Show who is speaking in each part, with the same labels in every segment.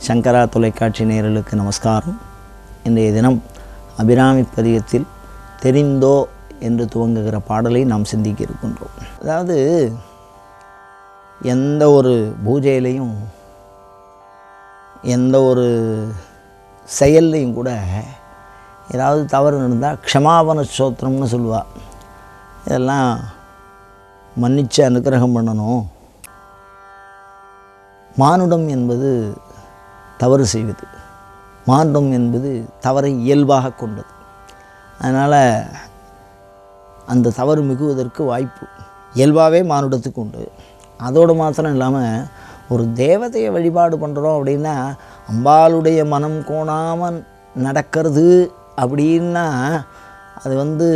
Speaker 1: சங்கரா தொலைக்காட்சி நேயர்களுக்கு நமஸ்காரம். இன்றைய தினம் அபிராமி பதிகத்தில் தெரிந்தோ என்று துவங்குகிற பாடலை நாம் சிந்திக்க இருக்கின்றோம். அதாவது எந்த ஒரு பூஜையிலையும் எந்த ஒரு செயல்லையும் கூட ஏதாவது தவறு நடந்தால் க்ஷமாபன ஸ்தோத்திரம்னு சொல்லுவாள். இதெல்லாம் மன்னித்து அனுக்கிரகம் பண்ணணும். மானுடம் என்பது தவறு செய்வது, மானுடம் என்பது தவறை இயல்பாக கொண்டது. அதனால் அந்த தவறு மிகுவதற்கு வாய்ப்பு இயல்பாகவே மானுடத்துக்கு உண்டு. அதோடு மாத்திரம் இல்லாமல் ஒரு தேவதையை வழிபாடு பண்ணுறோம் அப்படின்னா அம்பாளுடைய மனம் கோணாமல் நடக்கிறது அப்படின்னா அது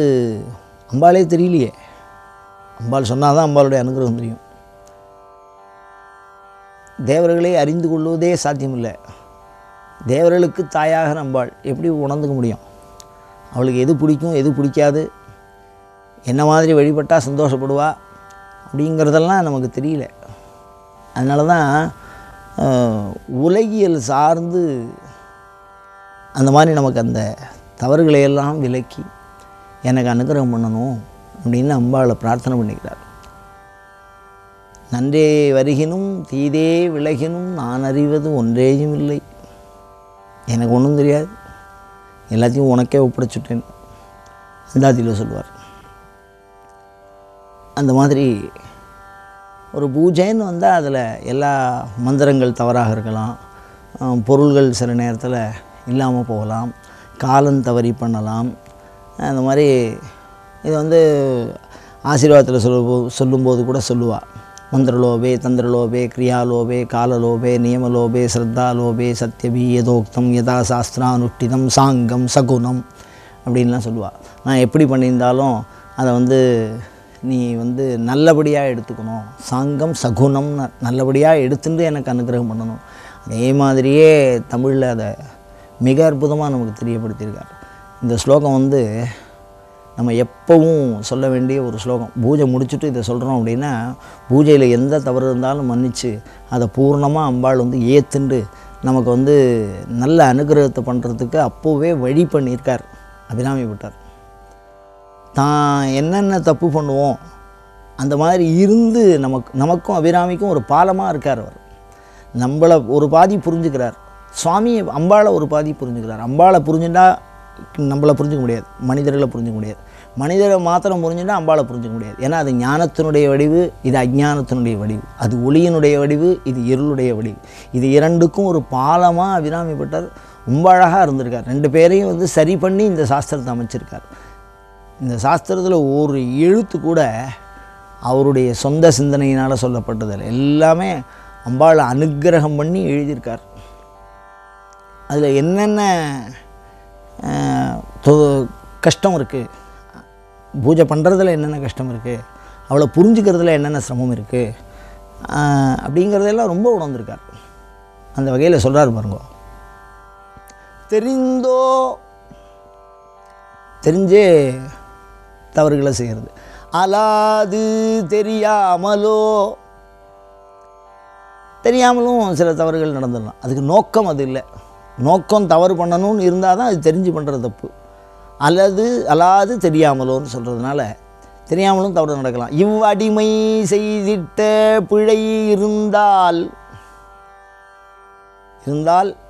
Speaker 1: அம்பாளே தெரியலையே. அம்பாள் சொன்னால் தான் அம்பாளுடைய அனுகிரகம் தெரியும். தேவர்களை அறிந்து கொள்வதே சாத்தியமில்லை. தேவர்களுக்கு தாயாக அம்பாள் எப்படி உணர்ந்துக்க முடியும்? அவளுக்கு எது பிடிக்கும் எது பிடிக்காது, என்ன மாதிரி வழிபட்டால் சந்தோஷப்படுவா அப்படிங்கிறதெல்லாம் நமக்கு தெரியல. அதனால தான் உலகியல் சார்ந்து அந்த மாதிரி நமக்கு அந்த தவறுகளையெல்லாம் விலக்கி எனக்கு அனுகிரகம் பண்ணணும் அப்படின்னு அம்பாளை பிரார்த்தனை பண்ணிக்கிறார். நன்றே வருகினும் தீதே விலகினும் நான் அறிவது ஒன்றேயும் இல்லை. எனக்கு ஒன்றும் தெரியாது, எல்லாத்தையும் உனக்கே ஒப்படைச்சுட்டேன் அந்தாதியில் சொல்லுவார். அந்த மாதிரி ஒரு பூஜைன்னு வந்தால் அதில் எல்லா மந்திரங்கள் தவறாக இருக்கலாம், பொருள்கள் சில நேரத்தில் இல்லாமல் போகலாம், காலம் தவறி பண்ணலாம். அந்த மாதிரி இது ஆசீர்வாதத்தில் சொல்லும்போது கூட சொல்லுவாள். மந்திரலோபே தந்திரலோபே கிரியாலோபே காலலோபே நியமலோபே ஸ்ரத்தாலோபே சத்யபி யதோக்தம் யதா சாஸ்திரானுஷ்டிதம் சாங்கம் சகுனம் அப்படின்லாம் சொல்லுவாள். நான் எப்படி பண்ணியிருந்தாலும் அதை நீ நல்லபடியாக எடுத்துக்கணும். சாங்கம் சகுனம் நல்லபடியாக எடுத்துட்டு எனக்கு அனுகிரகம் பண்ணணும். அதே மாதிரியே தமிழில் அதை மிக அற்புதமாக நமக்கு தெரியப்படுத்தியிருக்கார். இந்த ஸ்லோகம் நம்ம எப்பவும் சொல்ல வேண்டிய ஒரு ஸ்லோகம். பூஜை முடிச்சுட்டு இதை சொல்கிறோம் அப்படின்னா பூஜையில் எந்த தவறு இருந்தாலும் மன்னித்து அதை பூர்ணமாக அம்பாள் ஏற்றுண்டு நமக்கு நல்ல அனுகிரகத்தை பண்ணுறதுக்கு அப்போவே வழி பண்ணியிருக்கார் அபிராமி பட்டர். தான் என்னென்ன தப்பு பண்ணுவோம் அந்த மாதிரி இருந்து நமக்கும் அபிராமிக்கும் ஒரு பாலமாக இருக்கார். அவர் நம்மளை ஒரு பாதி புரிஞ்சுக்கிறார், சுவாமி அம்பாளை ஒரு பாதி புரிஞ்சுக்கிறார். அம்பாளை புரிஞ்சுட்டா நம்மளை புரிஞ்சிக்க முடியாது, மனிதர்களை புரிஞ்சிக்க முடியாது. மனிதரை மாத்திரம் புரிஞ்சுட்டா அம்பாளை புரிஞ்சிக்க முடியாது. ஏன்னா அது ஞானத்தினுடைய வடிவு, இது அஞ்ஞானத்தினுடைய வடிவு. அது ஒளியினுடைய வடிவு, இது இருளுடைய வடிவு. இது இரண்டுக்கும் ஒரு பாலமாக அபிராமி பட்டர் ரொம்ப அழகாக இருந்திருக்கார். ரெண்டு பேரையும் சரி பண்ணி இந்த சாஸ்திரத்தை அமைச்சிருக்கார். இந்த சாஸ்திரத்தில் ஒரு எழுத்து கூட அவருடைய சொந்த சிந்தனையினால் சொல்லப்பட்டதில்லை. எல்லாமே அம்பாளை அனுக்கிரகம் பண்ணி எழுதியிருக்கார். அதில் என்னென்ன கஷ்டம் இருக்குது, பூஜை பண்ணுறதுல என்னென்ன கஷ்டம் இருக்குது, அவளை புரிஞ்சுக்கிறதுல என்னென்ன சிரமம் இருக்குது அப்படிங்கிறதெல்லாம் ரொம்ப உணர்ந்திருக்கார். அந்த வகையில் சொல்கிறார் பாருங்க. தெரிஞ்சே தவறுகளை செய்கிறது, அலாது தெரியாமலும் சில தவறுகள் நடந்துடலாம். அதுக்கு நோக்கம் அது இல்லை. நோக்கம் தவறு பண்ணணும்னு இருந்தால் தான் அது தெரிஞ்சு பண்ணுற தப்பு. அலாது தெரியாமலோன்னு சொல்கிறதுனால தெரியாமலும் தவறு நடக்கலாம். இவ்வடிமை செய்திட்ட பிழை இருந்தால்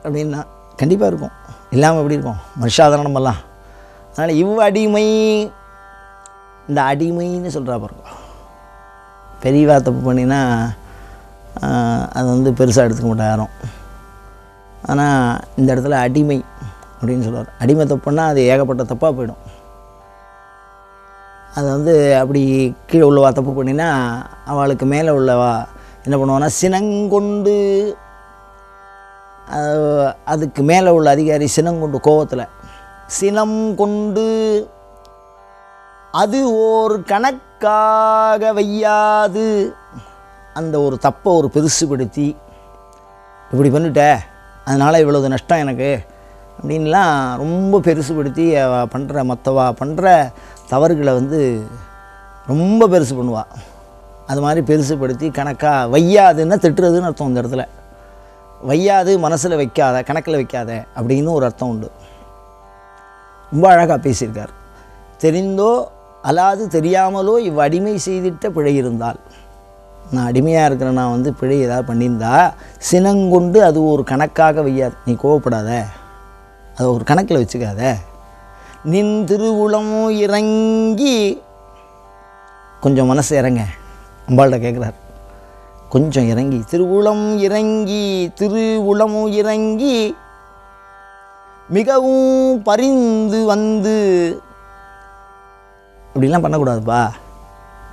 Speaker 1: அப்படின்னா கண்டிப்பாக இருக்கும், இல்லாமல் எப்படி இருக்கும், மனுஷாதாரணமெல்லாம். அதனால் இவ்வடிமை, இந்த அடிமைன்னு சொல்கிறா பாருங்க. பெரியவா தப்பு பண்ணினா அது பெருசாக எடுத்துக்க மாட்டா யாரும். ஆனால் இந்த இடத்துல அடிமை அப்படின்னு சொல்லுவார். அடிமை தப்புன்னா அது ஏகப்பட்ட தப்பாக போயிடும். அது அப்படி கீழே உள்ளவா தப்பு பண்ணினா அவளுக்கு மேலே உள்ளவா என்ன பண்ணுவான்னா சினங்கொண்டு, அதுக்கு மேலே உள்ள அதிகாரி சினங்கொண்டு கோவத்தில் சினம் கொண்டு அது ஓர் கணக்காக வையாது அந்த ஒரு தப்பை ஒரு பெருசுபடுத்தி இப்படி பண்ணிட்ட அதனால் இவ்வளவு நஷ்டம் எனக்கு அப்படின்லாம் ரொம்ப பெருசுபடுத்தி மற்றவா பண்ணுற தவறுகளை ரொம்ப பெருசு பண்ணுவாள். அது மாதிரி பெருசுபடுத்தி கணக்காக வையாதுன்னா திட்டுறதுன்னு அர்த்தம். இந்த இடத்துல வையாது, மனசில் வைக்காத, கணக்கில் வைக்காத அப்படின்னு ஒரு அர்த்தம் உண்டு. ரொம்ப அழகாக பேசியிருக்கார். தெரிந்தோ அல்லாது தெரியாமலோ இவ்வடிமை செய்திட்ட பிழை இருந்தால், நான் அடிமையாக இருக்கிற நான் வந்து பிழை ஏதாவது பண்ணியிருந்தா சினங்கொண்டு அது ஒரு கணக்காக வையாது. நீ கோவப்படாத, அதை ஒரு கணக்கில் வச்சுக்காத. நின் திருவுளம் இறங்கி, கொஞ்சம் மனசு இறங்க, அம்பாள்கிட்ட கேட்குறார், கொஞ்சம் இறங்கி, திருவுளம் இறங்கி மிகவும் பரிந்து வந்து, அப்படிலாம் பண்ணக்கூடாதுப்பா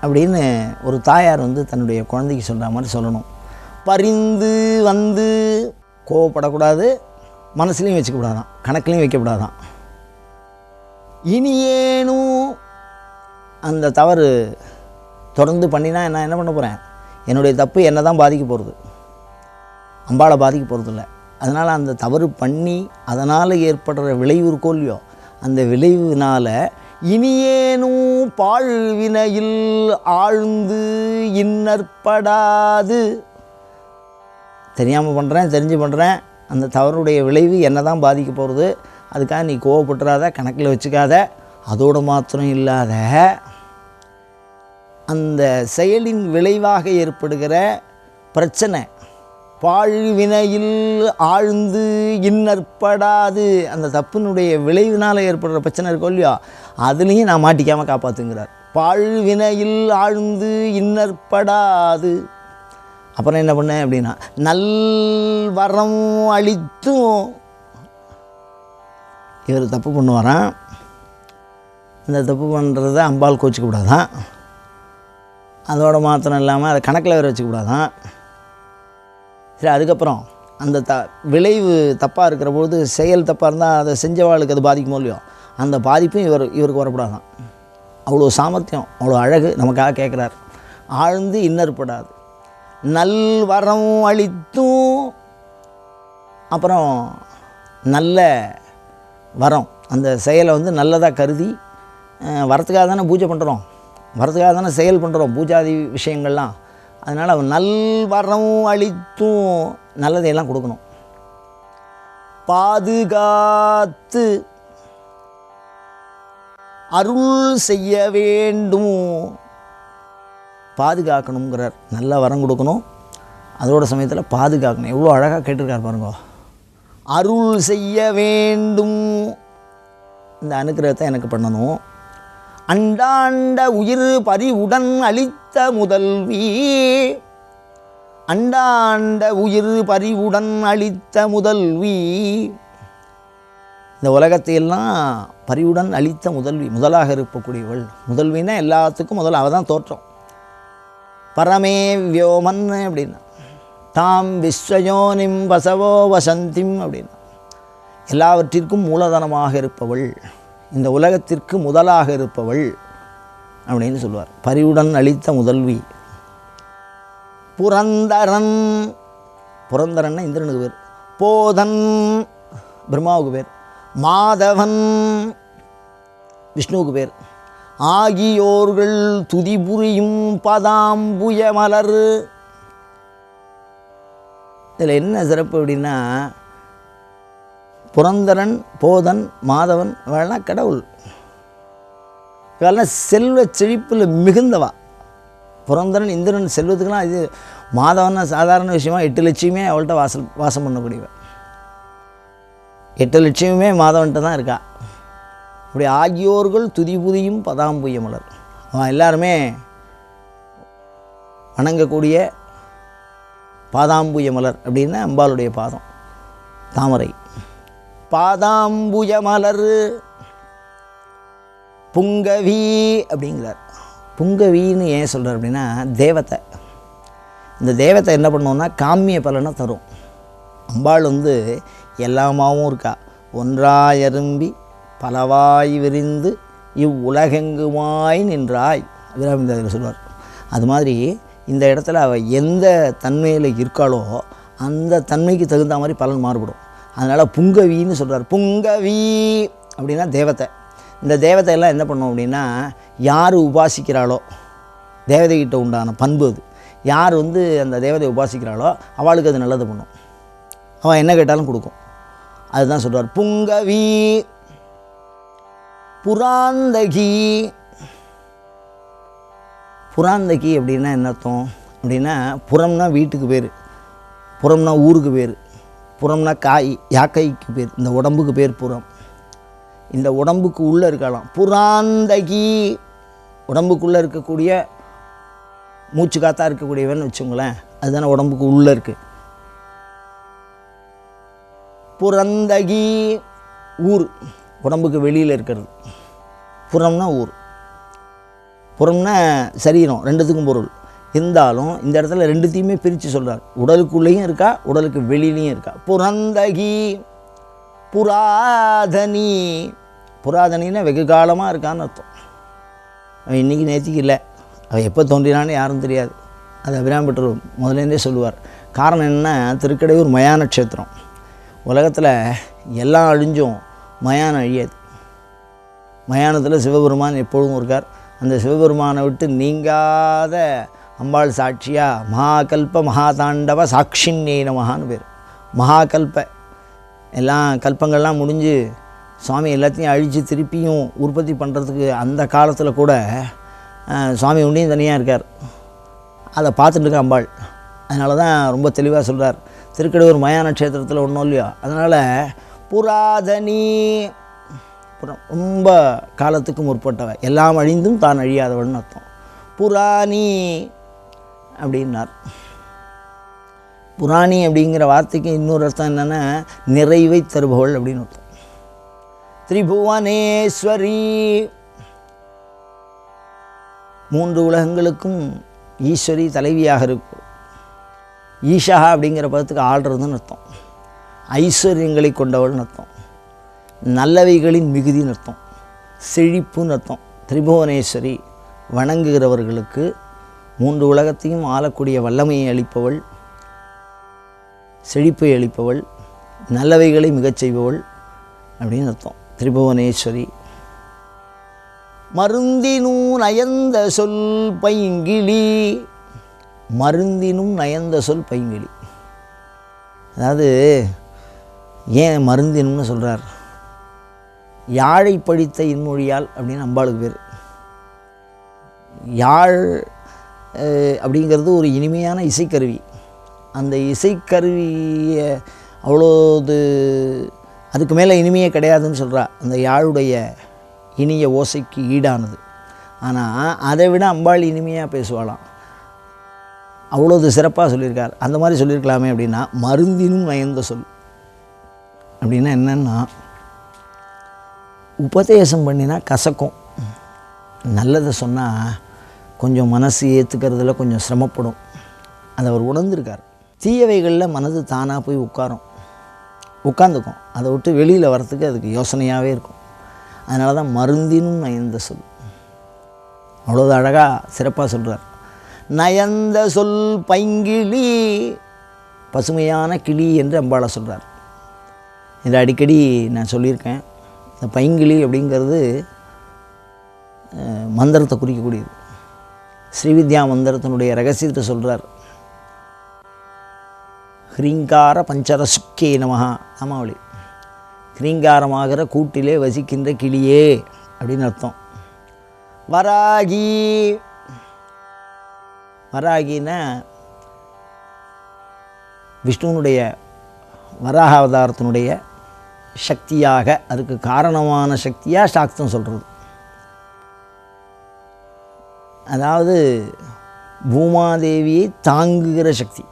Speaker 1: அப்படின்னு ஒரு தாயார் வந்து தன்னுடைய குழந்தைக்கு சொல்கிற மாதிரி சொல்லணும். பரிந்து வந்து, கோவப்படக்கூடாது, மனசுலையும் வச்சுக்கூடாதான், கணக்குலையும் வைக்கக்கூடாதான். இனியேனும் அந்த தவறு தொடர்ந்து பண்ணினா நான் என்ன பண்ண போகிறேன்? என்னுடைய தப்பு என்ன தான் பாதிக்க போகிறது, அம்பாளை பாதிக்க போகிறது இல்லை. அதனால் அந்த தவறு பண்ணி அதனால் ஏற்படுற விளைவு இருக்கோ இல்லையோ, அந்த விளைவினால் இனியேனும் பாழ்வினையில் ஆழ்ந்து இன்னற்படாது. தெரியாமல் பண்ணுறேன், தெரிஞ்சு பண்ணுறேன், அந்த தவறுடைய விளைவு என்ன தான் பாதிக்க போகிறது, அதுக்காக நீ கோவப்பட்டுறாத, கணக்கில் வச்சுக்காத. அதோடு மாத்திரம் இல்லாத, அந்த செயலின் விளைவாக ஏற்படுகிற பிரச்சனை, பாழ்வினையில் ஆழ்ந்து இன்னற்படாது, அந்த தப்பினுடைய விளைவினால் ஏற்படுற பிரச்சனை இருக்கோ இல்லையோ, அதுலேயும் நான் மாட்டிக்காமல் காப்பாற்றுங்கிறார். பாழ்வினையில் ஆழ்ந்து இன்னற்படாது. அப்புறம் என்ன பண்ணேன் அப்படின்னா, நல்வரம் அளித்தும், இவர் தப்பு பண்ணுவாரான், இந்த தப்பு பண்ணுறத அம்பாள் கோச்சிக்கூடாதான், அதோடு மாத்திரம் இல்லாமல் அதை கணக்கில் வேறு வச்சுக்கூடாதான். சரி, அதுக்கப்புறம் அந்த விளைவு தப்பாக இருக்கிற பொழுது, செயல் தப்பாக இருந்தால் அதை செஞ்சவாளுக்கு அது பாதிக்குமோ இல்லையோ, அந்த பாதிப்பும் இவருக்கு வரக்கூடாதான். அவ்வளோ சாமர்த்தியம், அவ்வளோ அழகு நமக்காக கேட்குறார். ஆழ்ந்து இன்னற்படாது, நல்வரம் அளித்தும், அப்புறம் நல்ல வரம், அந்த செயலை வந்து நல்லதாக கருதி, வரத்துக்காக தானே பூஜை பண்ணுறோம், வரத்துக்காக தானே செயல் பண்ணுறோம், பூஜாதி விஷயங்கள்லாம். அதனால் அவன் நல்வரம் அளித்தும், நல்லதையெல்லாம் கொடுக்கணும். பாதுகாத்து அருள் செய்ய வேண்டும், பாதுகாக்கணுங்கிறார். நல்ல வரம் கொடுக்கணும், அதோட சமயத்தில் பாதுகாக்கணும். எவ்வளோ அழகாக கேட்டிருக்கார் பாருங்க. அருள் செய்ய வேண்டும், இந்த அனுக்கிரகத்தை எனக்கு பண்ணணும். அண்டாண்ட உயிர் பறிவுடன் அளித்த முதல்வி, அண்டாண்ட உயிர் பறிவுடன் அளித்த முதல்வி, இந்த உலகத்தையெல்லாம் பறிவுடன் அளித்த முதல்வி, முதலாக இருக்கக்கூடியவள். முதல்வின்னா எல்லாத்துக்கும் முதல்ல அவள் தான் தோற்றம். பரமே வியோமன் அப்படின்னா, தாம் விஸ்வயோனிம் வசவோ வசந்திம் அப்படின்னா, எல்லாவற்றிற்கும் மூலதனமாக இருப்பவள், இந்த உலகத்திற்கு முதலாக இருப்பவள் அப்படின்னு சொல்லுவார். பரிவுடன் அளித்த முதல்வி. புரந்தரன், புரந்தரன்னா இந்திரனுக்கு பேர். போதன் பிரம்மாவுக்கு பேர். மாதவன் விஷ்ணுவுக்கு பேர். ஆகியோர்கள் துதிபுரியும் பதாம்புய மலர். இதில் என்ன சிறப்பு அப்படின்னா, புரந்தரன், போதன், மாதவன் இவெல்லாம் கடவுள். இவெல்லாம் செல்வ செழிப்பில் மிகுந்தவா. புரந்தரன் இந்திரன் செல்வத்துக்கெல்லாம் இது. மாதவன்னா சாதாரண விஷயமா 8 லட்சமே அவள்கிட்ட வாசம் பண்ணக்கூடியவ. 8 லட்சமே மாதவன்கிட்ட தான் இருக்கா. அப்படி ஆகியோர்கள் துதிபுதியும் பதாம்புய மலர். அவன் எல்லாருமே வணங்கக்கூடிய பாதாம்புய மலர் அப்படின்னா அம்பாளுடைய பாதம், தாமரை. பாதாம்புய மலர் புங்கவி அப்படிங்கிறார். புங்கவின்னு ஏன் சொல்கிறார் அப்படின்னா, தேவத்தை. இந்த தேவத்தை என்ன பண்ணுவோன்னா காமிய பலனை தரும். அம்பாள் வந்து எல்லாமாவும் இருக்கா. ஒன்றாயரும்பி பலவாய் விரிந்து இவ்வுலகெங்குமாய் நின்றாய் அபிராமிதாசர் சொல்வார். அது மாதிரி இந்த இடத்துல அவள் எந்த தன்மையில் இருக்காளோ அந்த தன்மைக்கு தகுந்த மாதிரி பலன் மாறுபடும். அதனால் புங்கவின்னு சொல்கிறார். புங்கவி அப்படின்னா தேவத்தை. இந்த தேவதையெல்லாம் என்ன பண்ணோம் அப்படின்னா, யார் உபாசிக்கிறாளோ, தேவதைகிட்ட உண்டான பண்பு அது. யார் வந்து அந்த தேவதையை உபாசிக்கிறாளோ அவளுக்கு அது நல்லது பண்ணும். அவன் என்ன கேட்டாலும் கொடுக்கும். அதுதான் சொல்கிறார். புங்கவி புராந்தகி. புராந்தகி அப்படின்னா என்ன அர்த்தம் அப்படின்னா, புறம்னா வீட்டுக்கு பேர், புறம்னா ஊருக்கு பேர், புறம்னா யாக்கைக்கு பேர், இந்த உடம்புக்கு பேர் புறம். இந்த உடம்புக்கு உள்ளே இருக்கலாம் புராந்தகி. உடம்புக்குள்ளே இருக்கக்கூடிய மூச்சு காத்தா இருக்கக்கூடியவன்னு வச்சுங்களேன், அதுதானே உடம்புக்கு உள்ளே இருக்குது. புரந்தகி ஊர், உடம்புக்கு வெளியில் இருக்கிறது. புறம்னா ஊர், புறம்னா சரீரம், ரெண்டுத்துக்கும் பொருள். இருந்தாலும் இந்த இடத்துல ரெண்டுத்தையுமே பிரித்து சொல்கிறார். உடலுக்குள்ளேயும் இருக்கா, உடலுக்கு வெளியிலையும் இருக்கா. புரந்தகி புராதனி. புராதனின்னா வெகு காலமாக இருக்கான்னு அர்த்தம். அவன் இன்றைக்கி நேற்றுக்கு இல்லை, அவன் எப்போ தோன்றினான்னு யாரும் தெரியாது. அது அபிராமி பட்டர் முதலேருந்தே சொல்லுவார். காரணம் என்ன, திருக்கடையூர் மயான க்ஷேத்திரம். உலகத்தில் எல்லாம் அழிஞ்சும் மயானம் அழியாது. மயானத்தில் சிவபெருமான் எப்பொழுதும் இருக்கார். அந்த சிவபெருமானை விட்டு நீங்காத அம்பாள் சாட்சியாக மகாகல்ப மகாதாண்டவ சாட்சின்னே நமகான்னு பேர். மகாகல்ப எல்லாம் கல்பங்கள்லாம் முடிஞ்சு சுவாமி எல்லாத்தையும் அழித்து திருப்பியும் உற்பத்தி பண்ணுறதுக்கு அந்த காலத்தில் கூட சுவாமி உண்டியும் தனியாக இருக்கார். அதை பார்த்துட்டு இருக்க அம்பாள். அதனால தான் ரொம்ப தெளிவாக சொல்கிறார், திருக்கடையூர் மயான க்ஷேத்திரத்தில் ஒன்றும் இல்லையா. அதனால் புராதனி, ரொம்ப காலத்துக்கு முற்பட்டவ, எல்லாம் அழிந்தும் தான் அழியாதவள்னு அர்த்தம். புராணி அப்படின்னார். புராணி அப்படிங்கிற வார்த்தைக்கு இன்னொரு அர்த்தம் என்னென்னா, நிறைவை தருபவள் அப்படின்னு அர்த்தம். திரிபுவனேஸ்வரி, மூன்று உலகங்களுக்கும் ஈஸ்வரி தலைவியாக இருக்கும். ஈஷா அப்படிங்கிற பதத்துக்கு ஆள்றதுன்னு அர்த்தம். ஐஸ்வர்யங்களை கொண்டவள்னு அர்த்தம். நல்லவைகளின் மிகுதின்னு அர்த்தம். செழிப்புன்னு அர்த்தம். திரிபுவனேஸ்வரி, வணங்குகிறவர்களுக்கு மூன்று உலகத்தையும் ஆளக்கூடிய வல்லமையை அளிப்பவள், செழிப்பை அளிப்பவள், நல்லவைகளை மிகச் செய்பவள் அப்படின்னு அர்த்தம். திரிபுவனேஸ்வரி. மருந்தினும் நயந்த சொல் பைங்கிளி. மருந்தினும் நயந்த சொல் பைங்கிளி. அதாவது ஏன் மருந்தினும்னு சொல்கிறார், யாழை படித்த இன்மொழியால் அப்படின்னு அம்பாளுக்கு பேர். யாழ் அப்படிங்கிறது ஒரு இனிமையான இசைக்கருவி. அந்த இசைக்கருவியை அவ்வளோது அதுக்கு மேலே இனிமையே கிடையாதுன்னு சொல்கிறா. அந்த யாழுடைய இனிய ஓசைக்கு ஈடானது. ஆனால் அதை விட அம்பாள் இனிமையாக பேசுவாளாம். அவ்வளோது சிறப்பாக சொல்லியிருக்கார். அந்த மாதிரி சொல்லியிருக்கலாமே அப்படின்னா, மருந்தினும் நயந்த சொல் அப்படின்னா என்னென்னா, உபதேசம் பண்ணினா கசக்கும், நல்லதை சொன்னால் கொஞ்சம் மனசு ஏற்றுக்கிறதுல கொஞ்சம் சிரமப்படும். அதை அவர் உணர்ந்திருக்கார். தீயவைகளில் மனது தானாக போய் உட்காந்துக்கும். அதை விட்டு வெளியில் வரத்துக்கு அதுக்கு யோசனையாகவே இருக்கும். அதனால தான் மருந்தினும் நயந்த சொல். அவ்வளோது அழகாக சிறப்பாக சொல்கிறார். நயந்த சொல் பைங்கிளி, பசுமையான கிளி என்று அம்பாளை சொல்கிறார். இதை அடிக்கடி நான் சொல்லியிருக்கேன். இந்த பைங்கிளி அப்படிங்கிறது மந்திரத்தை குறிக்கக்கூடியது. ஸ்ரீவித்யா மந்திரத்தினுடைய ரகசியத்தை சொல்கிறார். ஹ்ரீங்கார பஞ்சரசுக்கே நமஹா நாமாவளி. ஹ்ரீங்காரமாகிற கூட்டிலே வசிக்கின்ற கிளியே அப்படின்னு அர்த்தம். வராகி, வராகின்னா விஷ்ணுனுடைய வராக அவதாரத்தினுடைய சக்தியாக, அதுக்கு காரணமான சக்தியாக சாக்தம் சொல்கிறது. அதாவது பூமாதேவியை தாங்குகிற சக்தி,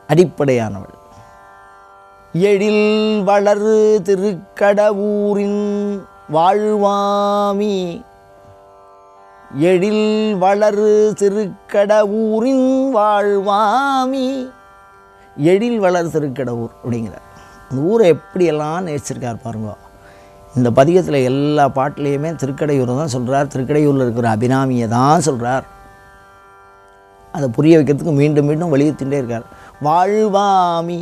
Speaker 1: அடிப்படையானவள். எழில் வளரு திருக்கடவூரின் வாழ்வாமி. எழில் வளரு திருக்கடவூரின் வாழ்வாமி. எழில் வளர் திருக்கடவூர் அப்படிங்கிறார். அந்த ஊரை எப்படியெல்லாம் நேசிச்சிருக்கார் பாருங்க. இந்த பதிகத்தில் எல்லா பாட்டிலையுமே திருக்கடையூரை தான் சொல்கிறார். திருக்கடையூரில் இருக்கிற அபிராமியை தான் சொல்கிறார். அதை புரிய வைக்கிறதுக்கு மீண்டும் மீண்டும் வலியுறுத்திகிட்டே இருக்கார். வாழ்வாமி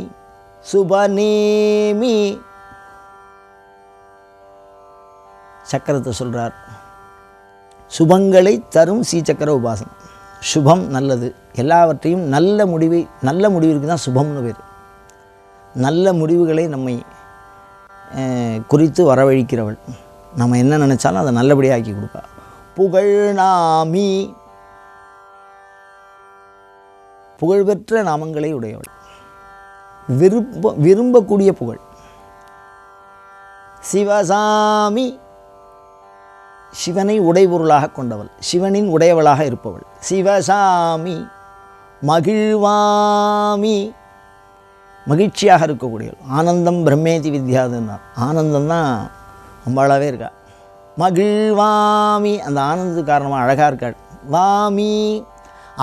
Speaker 1: சுபநேமி. சக்கரத்தை சொல்கிறார். சுபங்களை தரும் சீச்சக்கர உபாசனம். சுபம் நல்லது, எல்லாவற்றையும் நல்ல முடிவிற்கு தான் சுபம்னு பேர். நல்ல முடிவுகளை நம்மை குறித்து வரவழைக்கிறவள். நம்ம என்ன நினச்சாலும் அதை நல்லபடியாக ஆக்கி கொடுப்பா. புகழ்நாமி, புகழ்பெற்ற நாமங்களை உடையவள், விரும்பக்கூடிய புகழ். சிவசாமி, சிவனை உடைபொருளாக கொண்டவள், சிவனின் உடையவளாக இருப்பவள். சிவசாமி. மகிழ்வாமி, மகிழ்ச்சியாக இருக்கக்கூடியவள். ஆனந்தம் பிரம்மேதி வித்யாதுன்னார். ஆனந்தம் தான் அம்பாளாவே இருக்கா. மகிழ்வாமி, அந்த ஆனந்தத்துக்கு காரணமாக அழகாக இருக்காள். வாமி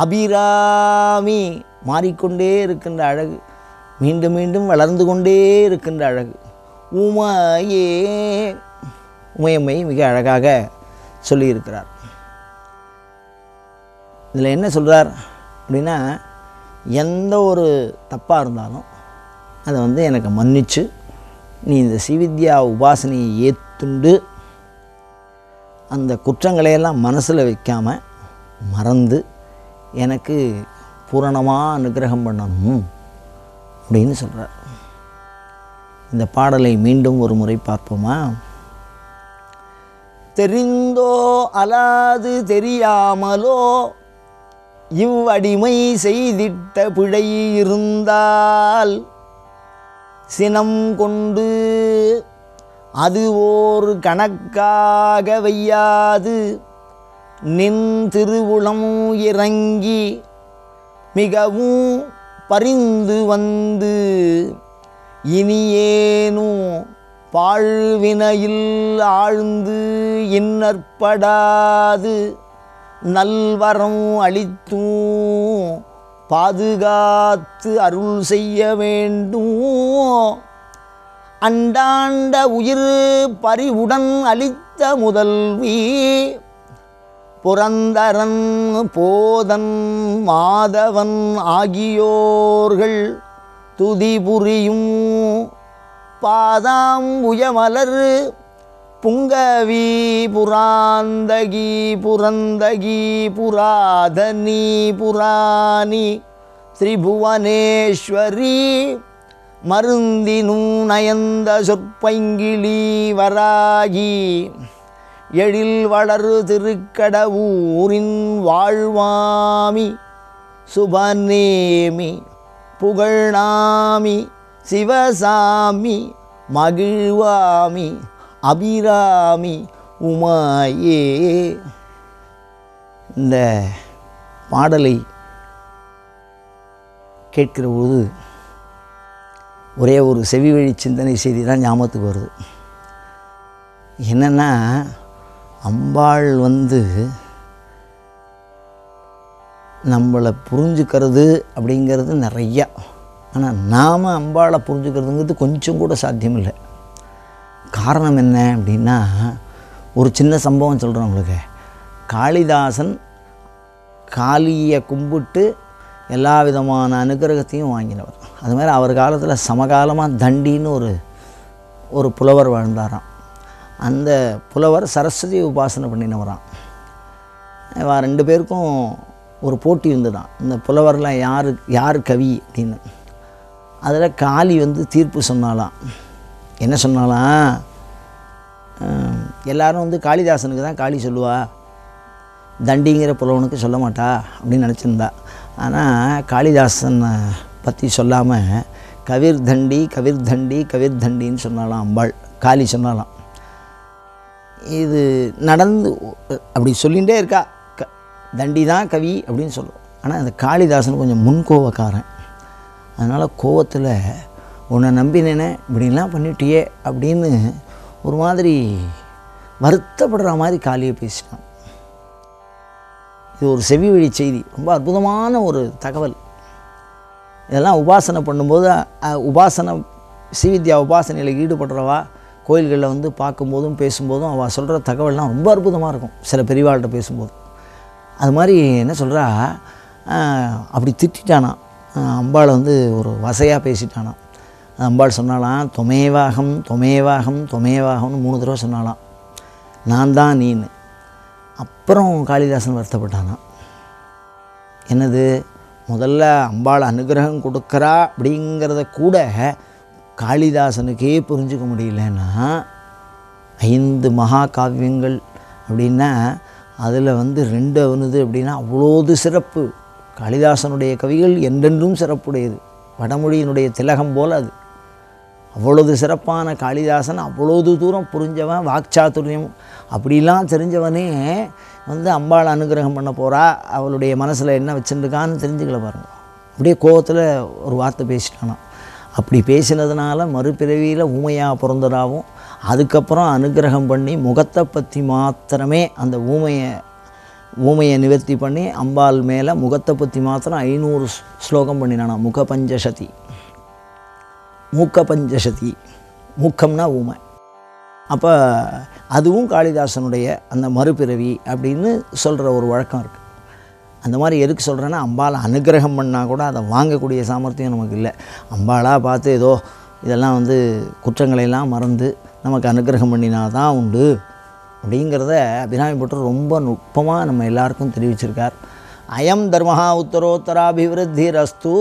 Speaker 1: அபிராமி, மாறிக்கொண்டே இருக்கின்ற அழகு, மீண்டும் மீண்டும் வளர்ந்து கொண்டே இருக்கின்ற அழகு. உமையே, உமையம்மை மிக அழகாக சொல்லியிருக்கிறார். இதில் என்ன சொல்கிறார் அப்படின்னா, எந்த ஒரு தப்பாக இருந்தாலும் அதை வந்து எனக்கு மன்னிச்சு நீ இந்த ஸ்ரீவித்யா உபாசனையை ஏற்றுண்டு அந்த குற்றங்களையெல்லாம் மனசில் வைக்காமல் மறந்து எனக்கு பூரணமாக அனுகிரகம் பண்ணணும் அப்படின்னு சொல்கிறார். இந்த பாடலை மீண்டும் ஒரு முறை பார்ப்போமா? தெரிந்தோ அலாது தெரியாமலோ இவ்வடிமை செய்திட்ட பிழை இருந்தால் சினம் கொண்டு அது ஓர் கணக்காக வையாது நின் திருவுளம் இறங்கி மிகவும் பரிந்து வந்து இனியேனும் பாழ்வினையில் ஆழ்ந்து இன்னற்படாது நல்வரம் அளித்தும் பாதுகாத்து அருள் செய்ய வேண்டும். அண்டாண்ட உயிர் பறிவுடன் அளித்த முதல்வி புரந்தரன் போதன் மாதவன் ஆகியோர்கள் துதி புரியும் பாதாம் உயமலர் புங்கவி புராந்தகி புரந்தகி புராதனி புராணி திரிபுவனேஸ்வரி மருந்தினும் நயந்த சொற்பைங்கிளி வராகி எழில் வளரு திருக்கடவூரின் வாழ்வாமி சுபநேமி புகழ்நாமி சிவசாமி மகிழ்வாமி அபிராமி உமாயே. இந்த பாடலை கேட்கிற போது ஒரே ஒரு செவி வழி சிந்தனை செய்தி தான் ஞாபகத்துக்கு வருது. என்னென்னா, அம்பாள் வந்து நம்மளை புரிஞ்சுக்கிறது அப்படிங்கிறது நிறையா, ஆனால் நாம் அம்பாளை புரிஞ்சுக்கிறதுங்கிறது கொஞ்சம் கூட சாத்தியமில்லை. காரணம் என்ன அப்படின்னா, ஒரு சின்ன சம்பவம் சொல்கிறேன் உங்களுக்கு. காளிதாசன் காளியை கும்பிட்டு எல்லா விதமான அனுகிரகத்தையும் வாங்கினவர். அது மாதிரி அவர் காலத்தில் சமகாலமாக தண்டின்னு ஒரு புலவர் வாழ்ந்தாராம். அந்த புலவர் சரஸ்வதி உபாசனை பண்ணினவராம். ரெண்டு பேருக்கும் ஒரு போட்டி இருந்துதான், இந்த புலவரில் யார் கவி அப்படின்னு. அதில் காளி வந்து தீர்ப்பு சொன்னாலாம். என்ன சொன்னாலாம், எல்லாரும் வந்து காளிதாசனுக்கு தான் காளி சொல்லுவா, தண்டிங்கிற புலவனுக்கு சொல்ல மாட்டா அப்படின்னு நினச்சிருந்தா. ஆனால் காளிதாசனை பற்றி சொல்லாமல் கவிர் தண்டி கவிர் தண்டி கவிர் தண்டின்னு சொன்னாலாம் அம்பாள். காளி சொன்னாலாம். இது நடந்து அப்படி சொல்லிகிட்டே இருக்கா, தண்டி தான் கவி அப்படின்னு சொல்லுவோம். ஆனால் அந்த காளிதாசன் கொஞ்சம் முன்கோவக்காரன். அதனால் கோவத்தில் உன்னை நம்பினேனே இப்படிலாம் பண்ணிட்டியே அப்படின்னு ஒரு மாதிரி வருத்தப்படுற மாதிரி காளியை பேசினான். இது ஒரு செவி வழி செய்தி, ரொம்ப அற்புதமான ஒரு தகவல். இதெல்லாம் உபாசனை பண்ணும்போது ஸ்ரீவித்யா உபாசனையில் ஈடுபடுறவா கோயில்களில் வந்து பார்க்கும்போதும் பேசும்போதும் அவள் சொல்கிற தகவல்லாம் ரொம்ப அற்புதமாக இருக்கும். சில பெரியவாள்கிட்ட பேசும்போது அது மாதிரி என்ன சொல்கிறா, அப்படி திட்டானா அம்பாளை வந்து ஒரு வசையாக பேசிட்டானா. அம்பாள் சொன்னாலாம், தொமேவாகம் தொமேவாகம் தொமேவாகம்னு 3 தடவை சொன்னாலாம், நான் தான் நீன்னு. அப்புறம் காளிதாசன் வருத்தப்பட்டானா. என்னது, முதல்ல அம்பாள் அனுகிரகம் கொடுக்குறா அப்படிங்கிறத கூட காளிதாசனுக்கே புரிஞ்சுக்க முடியலன்னா 5 மகா காவியங்கள் அப்படின்னா அதில் 2 அவனுது அப்படின்னா அவ்வளோது சிறப்பு. காளிதாசனுடைய கவிகள் என்றென்றும் சிறப்புடையது. வடமொழியினுடைய திலகம் போல் அது. அவ்வளோது சிறப்பான காளிதாசன் அவ்வளோது தூரம் புரிஞ்சவன், வாக்சாதுரியம் அப்படிலாம் தெரிஞ்சவனே அம்பாள் அனுகிரகம் பண்ண போகிறா, அவளுடைய மனசில் என்ன வச்சுருக்கான்னு தெரிஞ்சுக்கல பாருங்கள். அப்படியே கோவத்தில் ஒரு வார்த்தை பேசிட்டானா. அப்படி பேசினதுனால மறுபிறவியில் ஊமையாக பிறந்ததாகவும், அதுக்கப்புறம் அனுகிரகம் பண்ணி முகத்தை பற்றி மாத்திரமே அந்த ஊமையை நிவர்த்தி பண்ணி அம்பாள் மேலே முகத்தை பற்றி மாத்திரம் 500 ஸ்லோகம் பண்ணினானா. முகபஞ்சசதி, மூக்கபஞ்சசதி, மூக்கம்னா ஊமை. அப்போ அதுவும் காளிதாசனுடைய அந்த மறுபிறவி அப்படின்னு சொல்கிற ஒரு வழக்கம் இருக்குது. அந்த மாதிரி எதுக்கு சொல்கிறேன்னா, அம்பாள் அனுகிரகம் பண்ணால் கூட அதை வாங்கக்கூடிய சாமர்த்தியம் நமக்கு இல்லை. அம்பாளாக பார்த்து ஏதோ இதெல்லாம் குற்றங்களையெல்லாம் மறந்து நமக்கு அனுகிரகம் பண்ணினா தான் உண்டு அப்படிங்கிறத அபிராமி பட்டர் ரொம்ப நுட்பமாக நம்ம எல்லாருக்கும் தெரிவிச்சிருக்கார். அயம் தர்மஹா உத்தரோத்தராபிவிருத்திரஸ்து.